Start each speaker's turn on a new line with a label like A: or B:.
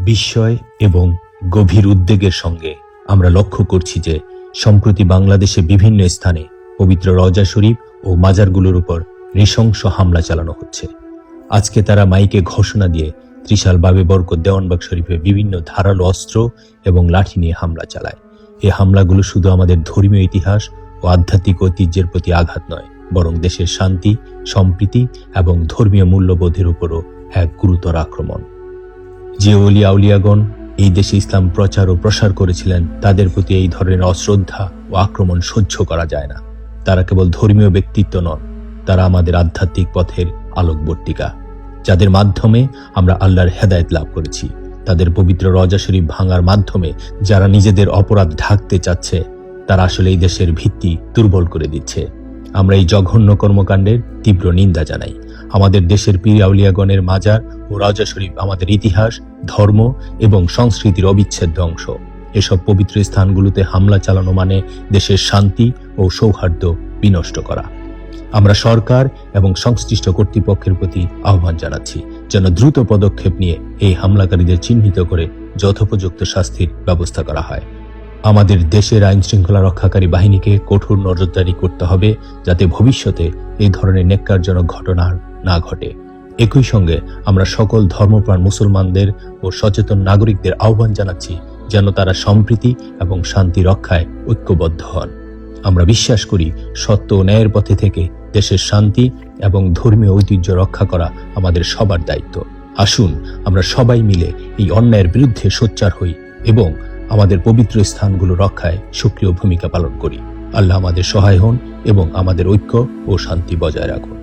A: বিস্ময় এবং গভীর উদ্বেগের সঙ্গে আমরা লক্ষ্য করছি যে সম্প্রতি বাংলাদেশে বিভিন্ন স্থানে পবিত্র রওজা শরীফ ও মাজারগুলোর উপর নৃশংস হামলা চালানো হচ্ছে। আজকে তারা মাইকে ঘোষণা দিয়ে ত্রিশাল বাবে বরকত দেওয়ানবাগ শরীফে বিভিন্ন ধারালো অস্ত্র এবং লাঠি নিয়ে হামলা চালায়। এই হামলাগুলো শুধু আমাদের ধর্মীয় ইতিহাস ও আধ্যাত্মিক ঐতিহ্যের প্রতি আঘাত নয়, বরং দেশের শান্তি, সম্প্রীতি এবং ধর্মীয় মূল্যবোধের উপরও এক গুরুতর আক্রমণ। যে ওলিয়া আউলিয়াগণ এই দেশে ইসলাম প্রচার ও প্রসার করেছিলেন, তাদের প্রতি এই ধরনের অশ্রদ্ধা ও আক্রমণ সহ্য করা যায় না। তারা কেবল ধর্মীয় ব্যক্তিত্ব নন, তারা আমাদের আধ্যাত্মিক পথের আলোকবর্তিকা, যাদের মাধ্যমে আমরা আল্লাহর হেদায়েত লাভ করেছি। তাদের পবিত্র রওজা শরীফ ভাঙার মাধ্যমে যারা নিজেদের অপরাধ ঢাকতে চাচ্ছে, তারা আসলে এই দেশের ভিত্তি দুর্বল করে দিচ্ছে। আমরা এই জঘন্য কর্মকাণ্ডের তীব্র নিন্দা জানাই। আমাদের দেশের পীর আউলিয়াগণের মাজার ও রওজা শরীফ আমাদের ইতিহাস, ধর্ম এবং সংস্কৃতির অবিচ্ছেদ্য অংশ। এসব পবিত্র স্থানগুলোতে হামলা চালানো মানে দেশের শান্তি ও সৌহার্দ্য বিনষ্ট করা। আমরা সরকার এবং সংশ্লিষ্ট কর্তৃপক্ষের প্রতি আহ্বান জানাচ্ছি যেন দ্রুত পদক্ষেপ নিয়ে এই হামলাকারীদের চিহ্নিত করে যথোপযুক্ত শাস্তির ব্যবস্থা করা হয়। আমাদের দেশের আইন শৃঙ্খলা রক্ষাকারী বাহিনীকে কঠোর নজরদারি করতে হবে, যাতে ভবিষ্যতে এই ধরনের ন্যাক্কারজনক ঘটনা না ঘটে। একই সঙ্গে আমরা সকল ধর্মপ্রাণ মুসলমানদের ও সচেতন নাগরিকদের আহ্বান জানাচ্ছি যেন তারা সম্প্রীতি এবং শান্তি রক্ষায় ঐক্যবদ্ধ হন। আমরা বিশ্বাস করি সত্য ও ন্যায়ের পথে থেকে দেশের শান্তি এবং ধর্মীয় ঐতিহ্য রক্ষা করা আমাদের সবার দায়িত্ব। আসুন আমরা সবাই মিলে এই অন্যায়ের বিরুদ্ধে সোচ্চার হই এবং আমাদের পবিত্র স্থানগুলো রক্ষায় সক্রিয় ভূমিকা পালন করি। আল্লাহ আমাদের সহায় হন এবং আমাদের ঐক্য ও শান্তি বজায় রাখুন।